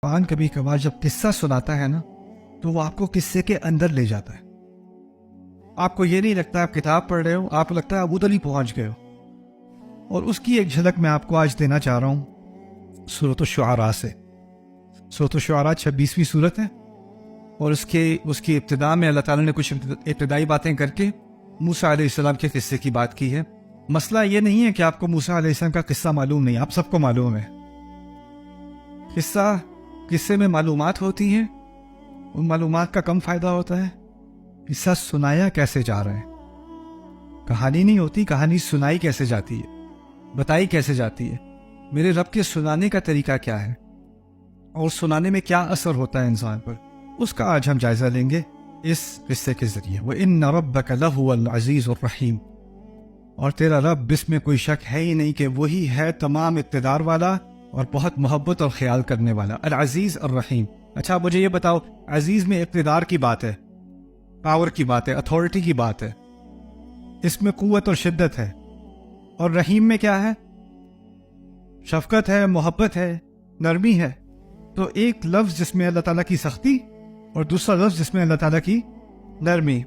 قرآن کبھی کبھار جب قصہ سناتا ہے نا تو وہ آپ کو قصے کے اندر لے جاتا ہے. آپ کو یہ نہیں لگتا آپ کتاب پڑھ رہے ہو، آپ کو لگتا ہے آپ ادھر ہی پہنچ گئے ہو. اور اس کی ایک جھلک میں آپ کو آج دینا چاہ رہا ہوں سورۃ الشعراء سے. سورۃ الشعراء 26ویں سورت ہے، اور اس کی ابتدا میں اللہ تعالیٰ نے کچھ ابتدائی باتیں کر کے موسیٰ علیہ السلام کے قصے کی بات کی ہے. مسئلہ یہ نہیں ہے کہ آپ کو موسیٰ علیہ السلام کا قصہ معلوم نہیں، آپ سب کو معلوم ہے. قصے میں معلومات ہوتی ہیں، ان معلومات کا کم فائدہ ہوتا ہے. قصہ سنایا کیسے جا رہا ہے، کہانی نہیں ہوتی، کہانی سنائی کیسے جاتی ہے، بتائی کیسے جاتی ہے. میرے رب کے سنانے کا طریقہ کیا ہے اور سنانے میں کیا اثر ہوتا ہے انسان پر، اس کا آج ہم جائزہ لیں گے اس قصے کے ذریعے. وَإِنَّ رَبَّكَ لَهُوَ الْعَزِيزُ الرَّحِيمُ، اور تیرا رب اس میں کوئی شک ہے ہی نہیں کہ وہی ہے تمام اقتدار والا اور بہت محبت اور خیال کرنے والا. العزیز الرحیم. اچھا مجھے یہ بتاؤ، عزیز میں اقتدار کی بات ہے، پاور کی بات ہے، اتھارٹی کی بات ہے، اس میں قوت اور شدت ہے. اور رحیم میں کیا ہے؟ شفقت ہے، محبت ہے، نرمی ہے. تو ایک لفظ جس میں اللہ تعالیٰ کی سختی اور دوسرا لفظ جس میں اللہ تعالیٰ کی نرمی.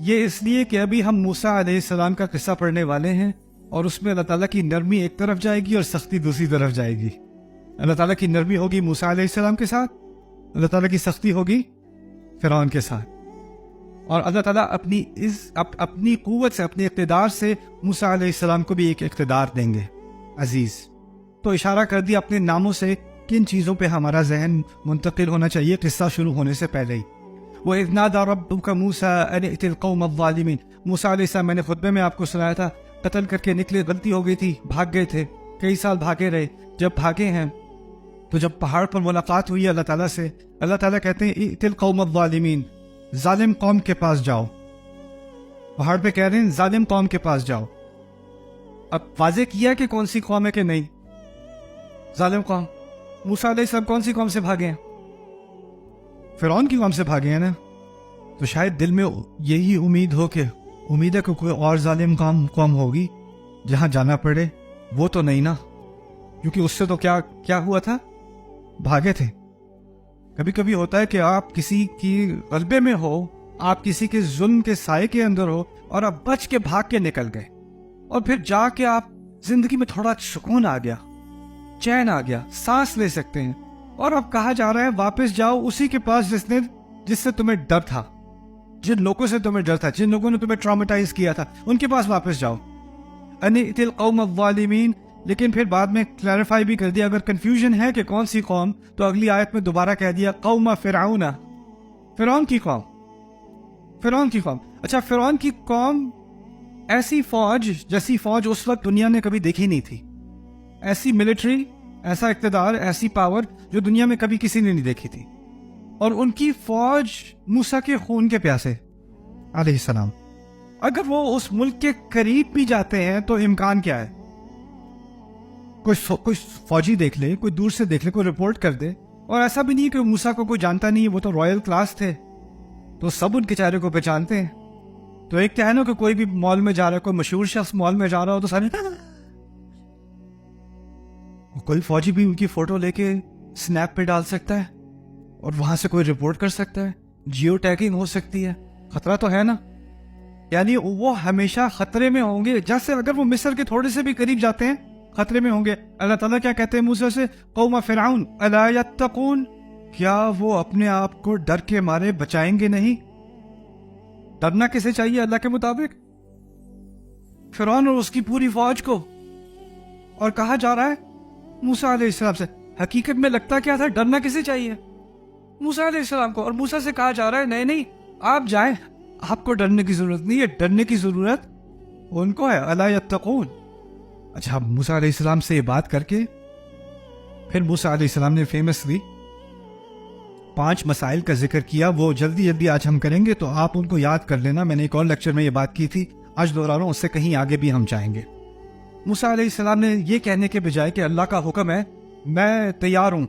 یہ اس لیے کہ ابھی ہم موسیٰ علیہ السلام کا قصہ پڑھنے والے ہیں، اور اس میں اللہ تعالیٰ کی نرمی ایک طرف جائے گی اور سختی دوسری طرف جائے گی. اللہ تعالیٰ کی نرمی ہوگی موسیٰ علیہ السلام کے ساتھ، اللہ تعالیٰ کی سختی ہوگی فرعون کے ساتھ. اور اللہ تعالیٰ اپنی قوت سے، اپنے اقتدار سے موسیٰ علیہ السلام کو بھی ایک اقتدار دیں گے، عزیز. تو اشارہ کر دیا اپنے ناموں سے کن چیزوں پہ ہمارا ذہن منتقل ہونا چاہیے قصہ شروع ہونے سے پہلے ہی. وَإِذْ نَادَى رَبُّكَ مُوسَىٰ أَنِ ائْتِ الْقَوْمَ الظَّالِمِينَ. موسیٰ علیہ السلام، میں نے خطبے میں آپ کو سنایا تھا، قتل کر کے نکلے، غلطی ہو گئی تھی، بھاگ گئے تھے، کئی سال بھاگے رہے. جب بھاگے ہیں تو جب پہاڑ پر ملاقات ہوئی اللہ تعالیٰ سے، اللہ تعالیٰ کہتے ہیں ائْتِ الْقَوْمَ الظَّالِمِينَ، ظالم قوم کے پاس جاؤ. پہاڑ پہ کہہ رہے ہیں ظالم قوم کے پاس جاؤ. اب واضح کیا کہ کون سی قوم ہے کہ نہیں؟ ظالم قوم. موسیٰ علیہ السلام کون سی قوم سے بھاگے ہیں؟ فرعون کی قوم سے بھاگے ہیں نا. تو شاید دل میں یہی امید ہو کہ امید ہے کہ کوئی اور ظالم قوم ہوگی جہاں جانا پڑے. وہ تو نہیں نا، کیونکہ اس سے تو کیا ہوا تھا؟ بھاگے تھے. کبھی کبھی ہوتا ہے کہ آپ کسی کی غلبے میں ہو، آپ کسی کے ظلم کے سائے کے اندر ہو، اور آپ بچ کے بھاگ کے نکل گئے، اور پھر جا کے آپ زندگی میں تھوڑا سکون آ گیا، چین آ گیا، سانس لے سکتے ہیں. اور اب کہا جا رہا ہے واپس جاؤ اسی کے پاس جس سے تمہیں ڈر تھا، جن لوگوں سے تمہیں ڈر تھا، جن لوگوں نے تمہیں ٹراماٹائز کیا تھا، ان کے پاس واپس جاؤ. أَنِ ائْتِ الْقَوْمَ الظَّالِمِينَ. لیکن پھر بعد میں کلیریفائی بھی کر دیا، اگر کنفیوژن ہے کہ کون سی قوم، تو اگلی آیت میں دوبارہ کہہ دیا قوم فرعون، فرعون کی قوم. فرعون کی قوم. اچھا، فرعون کی قوم ایسی فوج جیسی فوج اس وقت دنیا نے کبھی دیکھی نہیں تھی. ایسی ملٹری، ایسا اقتدار، ایسی پاور جو دنیا میں کبھی کسی نے نہیں دیکھی تھی. اور ان کی فوج موسیٰ کے خون کے پیاسے علیہ السلام. اگر وہ اس ملک کے قریب بھی جاتے ہیں تو امکان کیا ہے؟ کوئی فوجی دیکھ لے، کوئی دور سے دیکھ لے، کوئی رپورٹ کر دے. اور ایسا بھی نہیں کہ موسیٰ کو کوئی جانتا نہیں ہے، وہ تو رائل کلاس تھے، تو سب ان کے چہرے کو پہچانتے ہیں. تو ایک کیا ہے نا کہ کوئی بھی مال میں جا رہا ہے، کوئی مشہور شخص مال میں جا رہا ہو تو سارے کوئی فوجی بھی ان کی فوٹو لے کے سنیپ پہ ڈال سکتا ہے، اور وہاں سے کوئی رپورٹ کر سکتا ہے، جیو ٹیگنگ ہو سکتی ہے. خطرہ تو ہے نا. یعنی وہ ہمیشہ خطرے میں ہوں گے. جیسے اگر وہ مصر کے تھوڑے سے بھی قریب جاتے ہیں خطرے میں ہوں گے. اللہ تعالیٰ کیا کہتے ہیں موسیٰ سے؟ قوم فرعون الا یتقون. کیا وہ اپنے آپ کو ڈر کے مارے بچائیں گے نہیں؟ ڈرنا کسے چاہیے اللہ کے مطابق؟ فرعون اور اس کی پوری فوج کو. اور کہا جا رہا ہے موسیٰ علیہ السلام سے. حقیقت میں لگتا کیا تھا؟ ڈرنا کسے چاہیے؟ موسیٰ علیہ السلام کو. اور موسیٰ سے کہا جا رہا ہے نہیں آپ جائیں، آپ کو ڈرنے کی ضرورت نہیں ہے، ڈرنے کی ضرورت ان کو ہے. الا یتقون. اچھا، موسیٰ علیہ السلام سے یہ بات کر کے پھر موسیٰ علیہ السلام نے فیمسلی 5 مسائل کا ذکر کیا. وہ جلدی آج ہم کریں گے، تو آپ ان کو یاد کر لینا. میں نے ایک اور لیکچر میں یہ بات کی تھی، آج دوہرا رہا ہوں، اس سے کہیں آگے بھی ہم جائیں گے. موسیٰ علیہ السلام نے یہ کہنے کے بجائے کہ اللہ کا حکم ہے، میں تیار ہوں،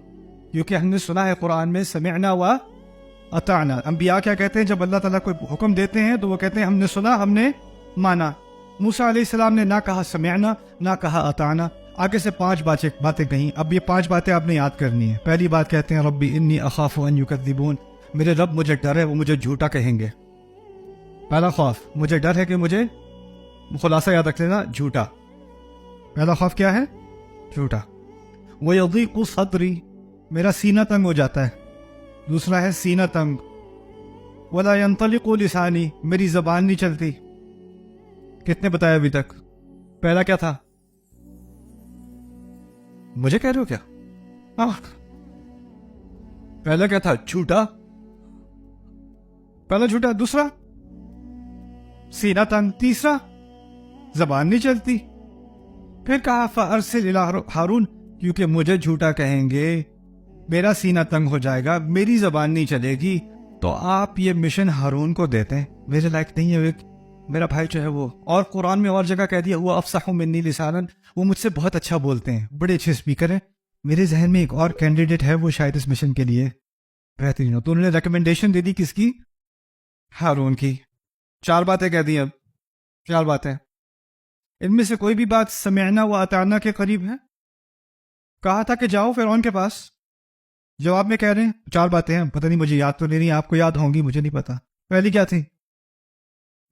کیونکہ ہم نے سنا ہے قرآن میں سمعنا و اطعنا. انبیاء کیا کہتے ہیں جب اللہ تعالیٰ کوئی حکم دیتے ہیں تو وہ کہتے ہیں ہم نے سنا، ہم نے مانا. موسیٰ علیہ السلام نے نہ کہا سمعنا، نہ کہا اطعنا. آگے سے 5 باتیں کہیں. اب یہ 5 باتیں آپ نے یاد کرنی ہیں. پہلی بات کہتے ہیں ربی انی اخاف ان یکذبون، میرے رب مجھے ڈر ہے وہ مجھے جھوٹا کہیں گے. پہلا خوف مجھے ڈر ہے کہ مجھے، خلاصہ یاد رکھ لینا، جھوٹا. پہلا خوف کیا ہے؟ جھوٹا. وَيَضِيقُ صَدْرِي، میرا سینہ تنگ ہو جاتا ہے. دوسرا ہے سینہ تنگ. وَلَا يَنطَلِقُ لِسَانِي، میری زبان نہیں چلتی. کتنے بتایا ابھی تک؟ پہلا کیا تھا؟ مجھے کہہ رہے ہو کیا؟ پہلا کیا تھا؟ جھوٹا. پہلا جھوٹا. دوسرا سینہ تنگ. تیسرا زبان نہیں چلتی. پھر کہا فَأَرْسِلْ إِلَىٰ ہارون، کیونکہ مجھے جھوٹا کہیں گے، میرا سینہ تنگ ہو جائے گا، میری زبان نہیں چلے گی، تو آپ یہ مشن ہارون کو دیتے ہیں. میرے لائق نہیں ہے میرا بھائی جو ہے وہ. اور قرآن میں اور جگہ کہہ دیا وہ افصح منی لسانا، وہ مجھ سے بہت اچھا بولتے ہیں، بڑے اچھے اسپیکر ہیں. میرے ذہن میں ایک اور کینڈیڈیٹ ہے، وہ شاید اس مشن کے لیے بہترین ہو. تو انہوں نے ریکمنڈیشن دے دی کس کی؟ ہارون کی. 4 باتیں کہہ دی. اب 4 باتیں، ان میں سے کوئی بھی بات سمعنا و اطعنا کے قریب ہے؟ کہا تھا کہ جاؤ فرعون کے پاس، جواب میں کہہ رہے ہیں 4 باتیں ہیں. پتہ نہیں مجھے یاد تو نہیں رہی، آپ کو یاد ہوں گی، مجھے نہیں پتا. پہلی کیا تھی؟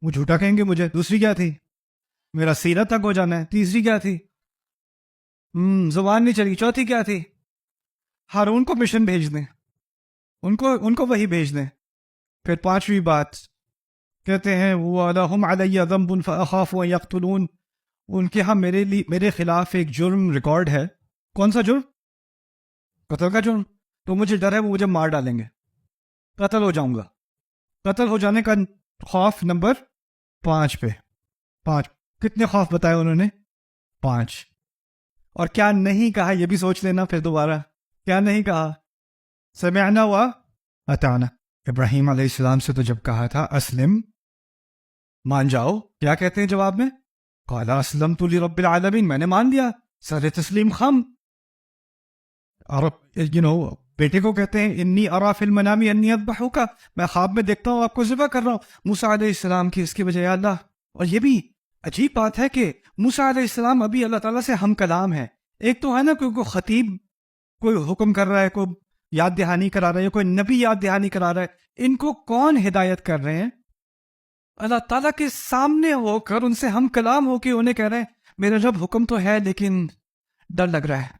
وہ جھوٹا کہیں گے مجھے. دوسری کیا تھی؟ میرا سینہ تک ہو جانا ہے. تیسری کیا تھی؟ زبان نہیں چلی. چوتھی کیا تھی؟ ہارون کو مشن بھیج دیں، ان کو وہی بھیج دیں. پھر 5ویں بات کہتے ہیں وَلَهُمْ عَلَيَّ ذَنْبٌ فَأَخَافُ أَن يَقْتُلُونِ، ان کے ہاں میرے خلاف ایک جرم ریکارڈ ہے. کون سا جرم؟ قتل کا جرم. تو مجھے ڈر ہے وہ مجھے مار ڈالیں گے، قتل ہو جاؤں گا. قتل ہو جانے کا خوف نمبر 5 پہ. 5 کتنے خوف بتائے انہوں نے؟ 5. اور کیا نہیں کہا یہ بھی سوچ لینا پھر دوبارہ. کیا نہیں کہا؟ سمعنا و اطعنا. ابراہیم علیہ السلام سے تو جب کہا تھا اسلم، مان جاؤ، کیا کہتے ہیں جواب میں؟ قال اسلمت لرب العالمین، میں نے مان لیا، سر تسلیم خم. اور بیٹے کو کہتے ہیں انی ارا فی المنام انی اذبحک، میں خواب میں دیکھتا ہوں آپ کو ذبح کر رہا ہوں. موسیٰ علیہ السلام کی اس کی وجہ اللہ. اور یہ بھی عجیب بات ہے کہ موسیٰ علیہ السلام ابھی اللہ تعالیٰ سے ہم کلام ہے. ایک تو ہے نا کوئی خطیب کوئی حکم کر رہا ہے، کوئی یاد دہانی کرا رہا ہے، کوئی نبی یاد دہانی کرا رہا ہے. ان کو کون ہدایت کر رہے ہیں؟ اللہ تعالیٰ کے سامنے ہو کر ان سے ہم کلام ہو کے انہیں کہہ رہے ہیں میرے رب حکم تو ہے لیکن ڈر لگ رہا ہے.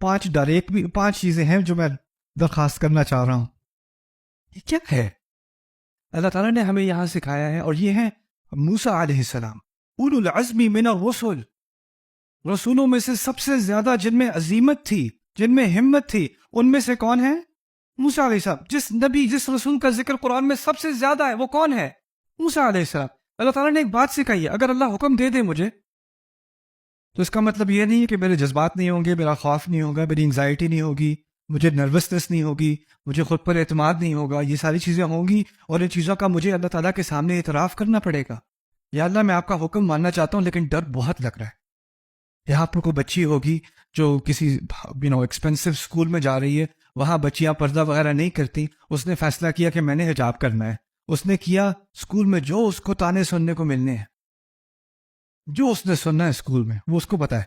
5 ڈر. 5 چیزیں ہیں جو میں درخواست کرنا چاہ رہا ہوں. یہ کیا ہے؟ اللہ تعالیٰ نے ہمیں یہاں سکھایا ہے، اور یہ ہے موسیٰ علیہ السلام، اولو العزم من الرسل، رسولوں میں سے سب سے زیادہ جن میں عظیمت تھی، جن میں ہمت تھی، ان میں سے کون ہے؟ موسیٰ علیہ السلام. جس نبی جس رسول کا ذکر قرآن میں سب سے زیادہ ہے وہ کون ہے؟ موسیٰ علیہ السلام. اللہ تعالیٰ نے ایک بات سکھائی ہے، اگر اللہ حکم دے مجھے تو اس کا مطلب یہ نہیں ہے کہ میرے جذبات نہیں ہوں گے، میرا خوف نہیں ہوگا، میری انگزائٹی نہیں ہوگی، مجھے نروسنس نہیں ہوگی، مجھے خود پر اعتماد نہیں ہوگا. یہ ساری چیزیں ہوں گی، اور ان چیزوں کا مجھے اللہ تعالیٰ کے سامنے اعتراف کرنا پڑے گا. یا اللہ میں آپ کا حکم ماننا چاہتا ہوں لیکن ڈر بہت لگ رہا ہے. یہاں پر کوئی بچی ہوگی جو کسی ایکسپینسو اسکول میں جا رہی ہے، وہاں بچیاں پردہ وغیرہ نہیں کرتی، اس نے فیصلہ کیا کہ میں نے حجاب کرنا ہے. اس نے کیا، اسکول میں جو اس کو تانے سننے کو ملنے ہیں، جو اس نے سننا ہے اسکول میں وہ اس کو پتا ہے.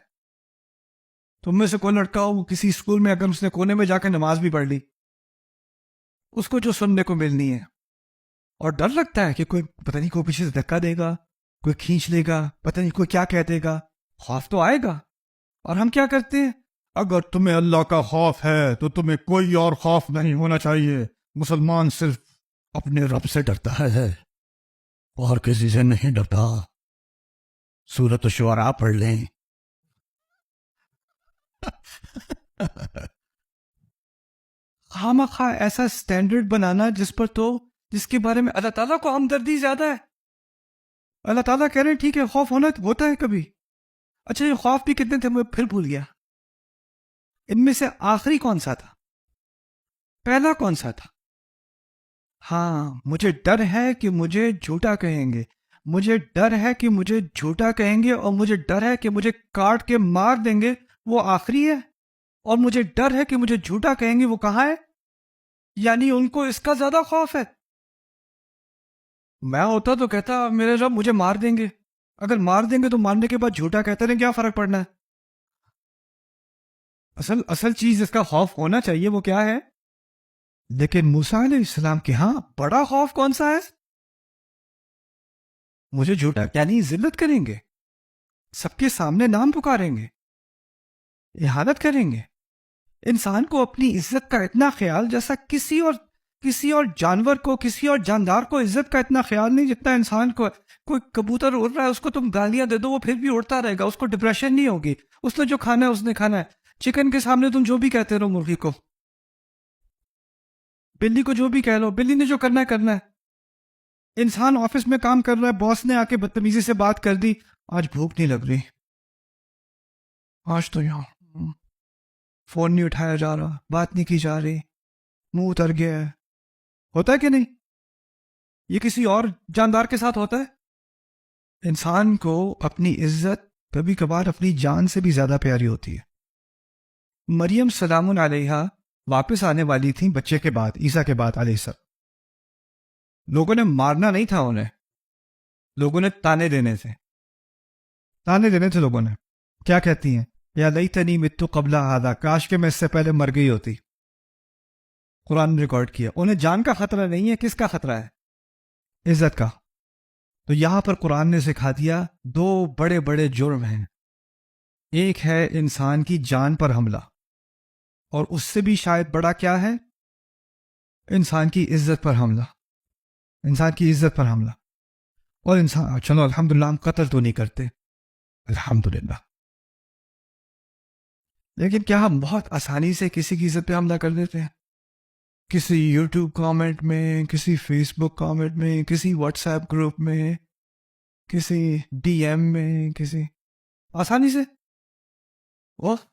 تم میں سے کوئی لڑکا ہو کسی اسکول میں، اگر اس نے کونے میں جا کے نماز بھی پڑھ لی، اس کو جو سننے کو ملنی ہے. اور ڈر لگتا ہے کہ کوئی پتہ نہیں کوئی پیچھے سے دھکا دے گا، کوئی کھینچ لے گا، پتہ نہیں کوئی کیا کہہ دے گا. خوف تو آئے گا. اور ہم کیا کرتے ہیں؟ اگر تمہیں اللہ کا خوف ہے تو تمہیں کوئی اور خوف نہیں ہونا چاہیے. مسلمان صرف اپنے رب سے ڈرتا ہے اور کسی سے نہیں ڈرتا. سورۃ الشعراء پڑھ لیں. خواہ ایسا سٹینڈرڈ بنانا جس کے بارے میں اللہ تعالیٰ کو ہمدردی زیادہ ہے. اللہ تعالیٰ کہہ رہے ہیں ٹھیک ہے خوف ہوتا ہے کبھی. اچھا یہ خوف بھی کتنے تھے میں پھر بھول گیا. ان میں سے آخری کون سا تھا؟ پہلا کون سا تھا؟ ہاں، مجھے ڈر ہے کہ مجھے جھوٹا کہیں گے، مجھے ڈر ہے کہ مجھے جھوٹا کہیں گے، اور مجھے ڈر ہے کہ مجھے کاٹ کے مار دیں گے. وہ آخری ہے. اور مجھے ڈر ہے کہ مجھے جھوٹا کہیں گے، وہ کہاں ہے؟ یعنی ان کو اس کا زیادہ خوف ہے. میں ہوتا تو کہتا میرے رب مجھے مار دیں گے. اگر مار دیں گے تو مارنے کے بعد جھوٹا کہتے ہیں کیا فرق پڑنا ہے؟ اصل چیز اس کا خوف ہونا چاہیے وہ کیا ہے؟ لیکن موسیٰ علیہ السلام کے ہاں بڑا خوف کون سا ہے؟ مجھے جھوٹا یعنی ذلت کریں گے، سب کے سامنے نام پکاریں گے، احانت کریں گے. انسان کو اپنی عزت کا اتنا خیال جیسا کسی اور جانور کو، کسی اور جاندار کو عزت کا اتنا خیال نہیں جتنا انسان کو. کوئی کبوتر اڑ رہا ہے، اس کو تم گالیاں دے دو وہ پھر بھی اڑتا رہے گا، اس کو ڈپریشن نہیں ہوگی، اس نے جو کھانا ہے اس نے کھانا ہے. چکن کے سامنے تم جو بھی کہتے رہو، مرغی کو، بلی کو جو بھی کہہ لو، بلی نے جو کرنا ہے کرنا ہے. انسان آفس میں کام کر رہا ہے، باس نے آ کے بدتمیزی سے بات کر دی، آج بھوک نہیں لگ رہی، آج تو یہاں فون نہیں اٹھایا جا رہا، بات نہیں کی جا رہی، منہ اتر گیا ہے. ہوتا ہے کہ نہیں؟ یہ کسی اور جاندار کے ساتھ ہوتا ہے؟ انسان کو اپنی عزت کبھی کبھار اپنی جان سے بھی زیادہ پیاری ہوتی ہے. مریم سلام علیہا واپس آنے والی تھیں بچے کے بعد، عیسیٰ کے بعد علیہ السلام. لوگوں نے مارنا نہیں تھا انہیں، لوگوں نے تانے دینے تھے. لوگوں نے کیا کہتی ہیں؟ یا لیتنی مت قبل ھذا، کاش کہ میں اس سے پہلے مر گئی ہوتی. قرآن نے ریکارڈ کیا. انہیں جان کا خطرہ نہیں ہے، کس کا خطرہ ہے؟ عزت کا. تو یہاں پر قرآن نے سکھا دیا دو بڑے بڑے جرم ہیں. ایک ہے انسان کی جان پر حملہ، اور اس سے بھی شاید بڑا کیا ہے؟ انسان کی عزت پر حملہ. انسان کی عزت پر حملہ. اور انسان، چلو الحمدللہ ہم قتل تو نہیں کرتے، الحمدللہ، لیکن کیا ہم بہت آسانی سے کسی کی عزت پہ حملہ کر دیتے ہیں؟ کسی یوٹیوب کامنٹ میں، کسی فیس بک کامنٹ میں، کسی واٹس ایپ گروپ میں، کسی ڈی ایم میں، کسی آسانی سے اوف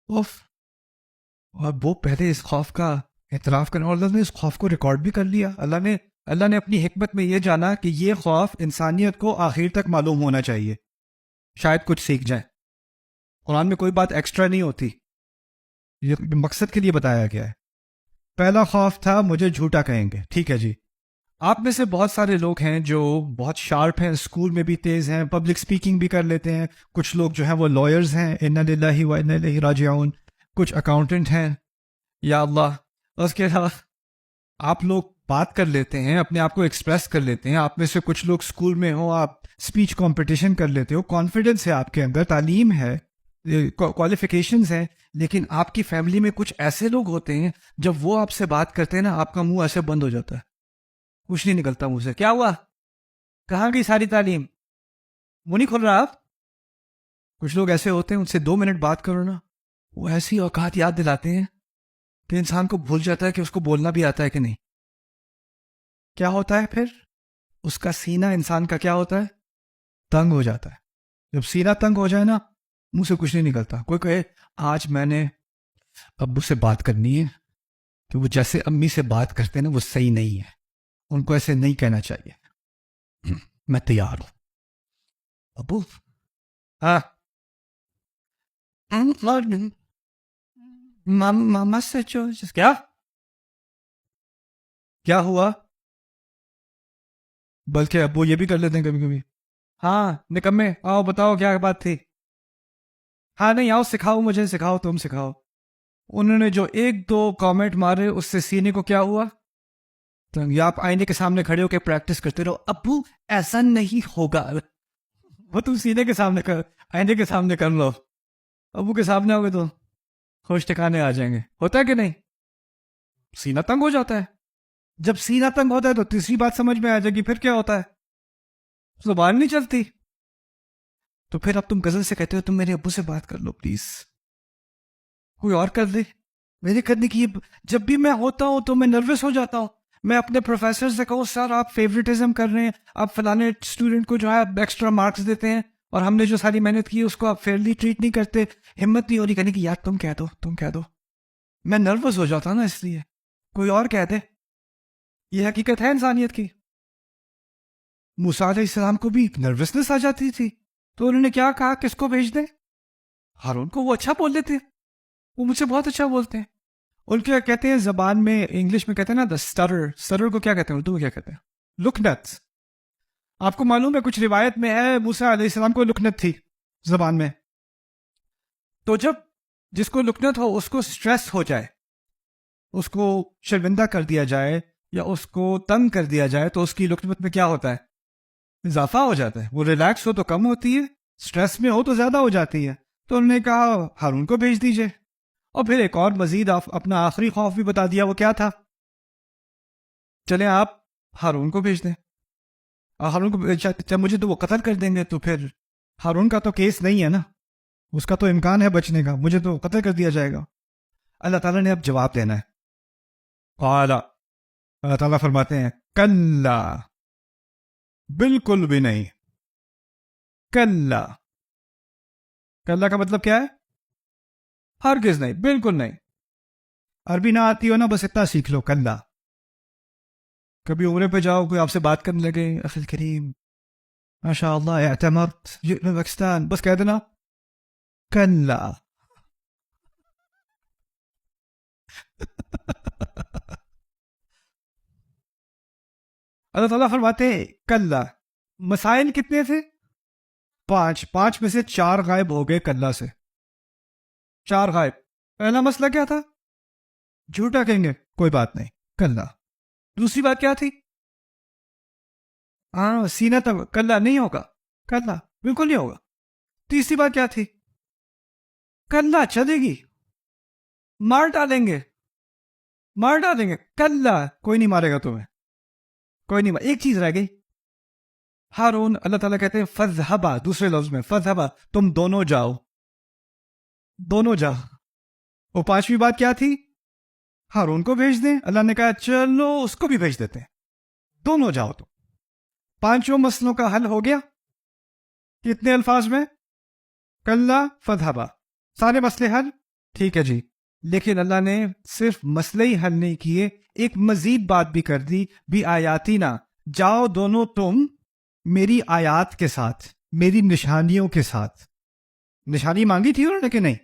اوف. اور وہ پہلے اس خوف کا اعتراف کرنا، اور اللہ نے اس خوف کو ریکارڈ بھی کر لیا. اللہ نے اپنی حکمت میں یہ جانا کہ یہ خوف انسانیت کو آخر تک معلوم ہونا چاہیے، شاید کچھ سیکھ جائیں. قرآن میں کوئی بات ایکسٹرا نہیں ہوتی، یہ مقصد کے لیے بتایا گیا ہے. پہلا خوف تھا مجھے جھوٹا کہیں گے. ٹھیک ہے جی، آپ میں سے بہت سارے لوگ ہیں جو بہت شارپ ہیں، اسکول میں بھی تیز ہیں، پبلک سپیکنگ بھی کر لیتے ہیں. کچھ لوگ جو ہیں وہ لائرز ہیں، انا للہ و انا الیہ راجعون. کچھ اکاؤنٹنٹ ہیں، یا اللہ. اس کے علاوہ آپ لوگ بات کر لیتے ہیں، اپنے آپ کو ایکسپریس کر لیتے ہیں. آپ میں سے کچھ لوگ اسکول میں ہو، آپ اسپیچ کمپٹیشن کر لیتے ہو، کانفیڈنس ہے آپ کے اندر، تعلیم ہے، کوالیفیکیشنز ہیں. لیکن آپ کی فیملی میں کچھ ایسے لوگ ہوتے ہیں جب وہ آپ سے بات کرتے ہیں نا، آپ کا منہ ایسے بند ہو جاتا ہے، کچھ نہیں نکلتا منہ سے. کیا ہوا؟ کہاں گئی ساری تعلیم؟ منہ نہیں کھول رہا آپ. کچھ لوگ ایسے ہوتے ہیں، ان سے 2 منٹ بات کرو نا، وہ ایسی اوقات یاد دلاتے ہیں کہ انسان کو بھول جاتا ہے کہ اس کو بولنا بھی آتا ہے کہ نہیں. کیا ہوتا ہے پھر؟ اس کا سینہ انسان کا کیا ہوتا ہے؟ تنگ ہو جاتا ہے. جب سینہ تنگ ہو جائے نا، منہ سے کچھ نہیں نکلتا. کوئی کہے آج میں نے ابو سے بات کرنی ہے، تو وہ جیسے امی سے بات کرتے ہیں نا، وہ صحیح نہیں ہے، ان کو ایسے نہیں کہنا چاہیے. میں تیار ہوں ابو. ہاں، ماما سے جو کیا ہوا؟ بلکہ ابو یہ بھی کر لیتے ہیں کبھی کبھی. ہاں نکمے، آؤ بتاؤ کیا بات تھی. ہاں نہیں، آؤ سکھاؤ، مجھے سکھاؤ، تم سکھاؤ. انہوں نے جو 1-2 کامنٹ مارے، اس سے سینے کو کیا ہوا؟ یا آپ آئینے کے سامنے کھڑے ہو کے پریکٹس کرتے رہو، ابو ایسا نہیں ہوگا. وہ تم سینے کے سامنے کر، آئینے کے سامنے کر لو. ابو کے سامنے ہوگے تو خوش ٹھکانے آ جائیں گے. ہوتا ہے کہ نہیں؟ سینہ تنگ ہو جاتا ہے. جب سینہ تنگ ہوتا ہے تو تیسری بات سمجھ میں آ جائے گی. پھر کیا ہوتا ہے؟ زبان نہیں چلتی. تو پھر اب تم کزن سے کہتے ہو تم میرے ابو سے بات کر لو پلیز، کوئی اور کر دے. میرے کرنے کی جب بھی میں ہوتا ہوں تو میں نروس ہو جاتا ہوں. میں اپنے پروفیسر سے کہوں سر آپ فیوریٹزم کر رہے ہیں، آپ فلانے اسٹوڈنٹ کو جو ہے ایکسٹرا مارکس دیتے ہیں، اور ہم نے جو ساری محنت کی اس کو آپ فیئرلی ٹریٹ نہیں کرتے. ہمت نہیں ہو رہی کہنے کی یار تم کہہ دو، تم کہہ دو. میں نروس ہو جاتا ہوں نا، اس لیے کوئی اور کہہ دے. یہ حقیقت ہے انسانیت کی. موسیٰ علیہ السلام کو بھی نروسنس آ جاتی تھی، تو انہوں نے کیا کہا، کس کو بھیج دیں؟ ہارون کو. وہ اچھا بول لیتے ہیں، وہ مجھ سے بہت اچھا بولتے ہیں. ان کے کہتے ہیں زبان میں، انگلش میں کہتے ہیں نا دا اسٹرر کو کیا کہتے ہیں اردو میں؟ کیا کہتے ہیں؟ لکنت. آپ کو معلوم ہے کچھ روایت میں ہے موسیٰ علیہ السلام کو لکنت تھی زبان میں. تو جب جس کو لکنت ہو اس کو سٹریس ہو جائے، اس کو شرمندہ کر دیا جائے یا اس کو تنگ کر دیا جائے تو اس کی لکنت میں کیا ہوتا ہے؟ اضافہ ہو جاتا ہے. وہ ریلیکس ہو تو کم ہوتی ہے، سٹریس میں ہو تو زیادہ ہو جاتی ہے. تو انہوں نے کہا ہارون کو بھیج دیجئے. اور پھر ایک اور مزید اپنا آخری خوف بھی بتا دیا. وہ کیا تھا؟ چلیں آپ ہارون کو بھیج دیں. ہارون کو جب مجھے تو وہ قتل کر دیں گے تو پھر ہارون کا تو کیس نہیں ہے نا، اس کا تو امکان ہے بچنے کا، مجھے تو قتل کر دیا جائے گا. اللہ تعالیٰ نے اب جواب دینا ہے. قال، اللہ تعالیٰ فرماتے ہیں کلا، بالکل بھی نہیں. کلا، کلا کا مطلب کیا ہے؟ ہرگز نہیں، بالکل نہیں. عربی نہ آتی ہو نا، بس اتنا سیکھ لو کلا. کبھی عمرے پہ جاؤ، کوئی آپ سے بات کرنے لگے، اخی الکریم ماشاء اللہ اعتمرت جئنا پاکستان، بس کہہ دینا کلا. اللہ تعالیٰ فرماتے ہیں کلا. مسائل کتنے تھے؟ 5. 5 میں سے 4 غائب ہو گئے کلا سے. 4 غائب. پہلا مسئلہ کیا تھا؟ جھوٹا کہیں گے، کوئی بات نہیں، کلا. دوسری بات کیا تھی؟ ہاں سینہ تک، کلا نہیں ہوگا، کلا بالکل نہیں ہوگا. تیسری بات کیا تھی؟ کلا چلے گی، مار ڈالیں گے، مار ڈالیں گے، کلا کوئی نہیں مارے گا تمہیں، کوئی نہیں ایک چیز رہ گئی. ہارون، اللہ تعالیٰ کہتے ہیں فذہبا، دوسرے لفظ میں فذہبا، تم دونوں جاؤ، دونوں جاؤ. وہ 5ویں بات کیا تھی؟ ہارون کو بھیج دیں. اللہ نے کہا چلو اس کو بھی بھیج دیتے ہیں، دونوں جاؤ. تو 5 مسئلوں کا حل ہو گیا. کتنے الفاظ میں؟ کلا فذہبا، سارے مسئلے حل. ٹھیک ہے جی. لیکن اللہ نے صرف مسئلے ہی حل نہیں کیے، ایک مزید بات بھی کر دی. بھی آیاتی نہ، جاؤ دونوں تم میری آیات کے ساتھ، میری نشانیوں کے ساتھ. نشانی مانگی تھی انہوں نے کہ نہیں؟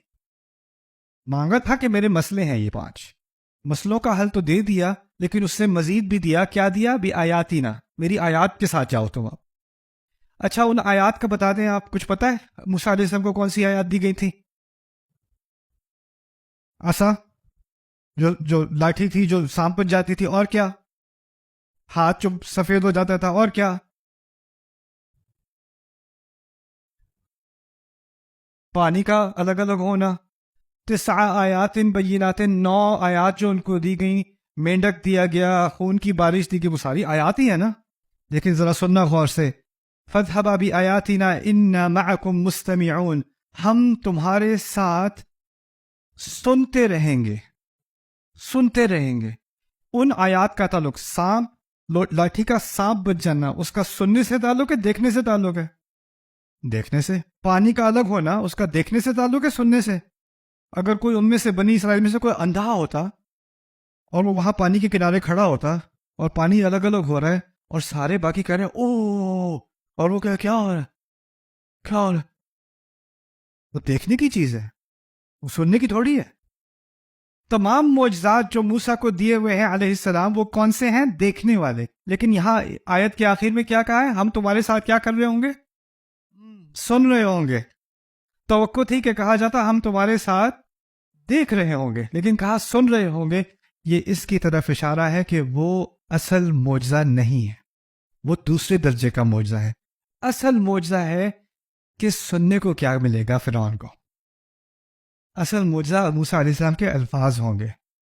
مانگا تھا کہ میرے مسئلے ہیں یہ 5. مسئلوں کا حل تو دے دیا، لیکن اس سے مزید بھی دیا. کیا دیا؟ بھی آیاتی نہ، میری آیات کے ساتھ جاؤ تم. آپ اچھا ان آیات کا بتا دیں، آپ کچھ پتہ ہے موسیٰ علیہ السلام کو کون سی آیات دی گئی تھی؟ عصا، جو لاٹھی تھی جو سانپ بن جاتی تھی. اور کیا؟ ہاتھ جو سفید ہو جاتا تھا. اور کیا؟ پانی کا الگ الگ ہونا. 9 آیات بینات، 9 آیات جو ان کو دی گئیں. مینڈک دیا گیا، خون کی بارش دی گئی، وہ ساری آیات ہی ہے نا. لیکن ذرا سننا غور سے. فَاذْهَبَا بِآيَاتِنَا إِنَّا مَعَكُمْ مُسْتَمِعُونَ، ہم تمہارے ساتھ سنتے رہیں گے، سنتے رہیں گے. ان آیات کا تعلق سانپ، لاٹھی کا سانپ بچ جانا، اس کا سننے سے تعلق ہے، دیکھنے سے تعلق ہے؟ دیکھنے سے. پانی کا الگ ہونا، اس کا دیکھنے سے تعلق ہے، سننے سے؟ اگر کوئی ان میں سے بنی اسرائیل میں سے کوئی اندھا ہوتا اور وہ وہاں پانی کے کنارے کھڑا ہوتا اور پانی الگ الگ ہو رہا ہے اور سارے باقی کہہ رہے ہیں او، اور وہ کیا ہو رہا ہے، کیا ہو رہا ہے؟ وہ دیکھنے کی چیز ہے، وہ سننے کی تھوڑی ہے. تمام معجزات جو موسیٰ کو دیے ہوئے ہیں علیہ السلام، وہ کون سے ہیں؟ دیکھنے والے. لیکن یہاں آیت کے آخر میں کیا کہا ہے؟ ہم تمہارے ساتھ کیا کر رہے ہوں گے؟ سن رہے ہوں گے. توقع تھی کہ کہا جاتا ہم تمہارے ساتھ دیکھ رہے ہوں گے، لیکن کہا سن رہے ہوں گے. یہ اس کی طرف اشارہ ہے کہ وہ اصل معجزہ نہیں ہے، وہ دوسرے درجے کا معجزہ ہے. اصل معجزہ ہے کہ سننے کو کیا ملے گا فرعون کو. اصل معجزہ موسیٰ علیہ السلام کے الفاظ ہوں گے.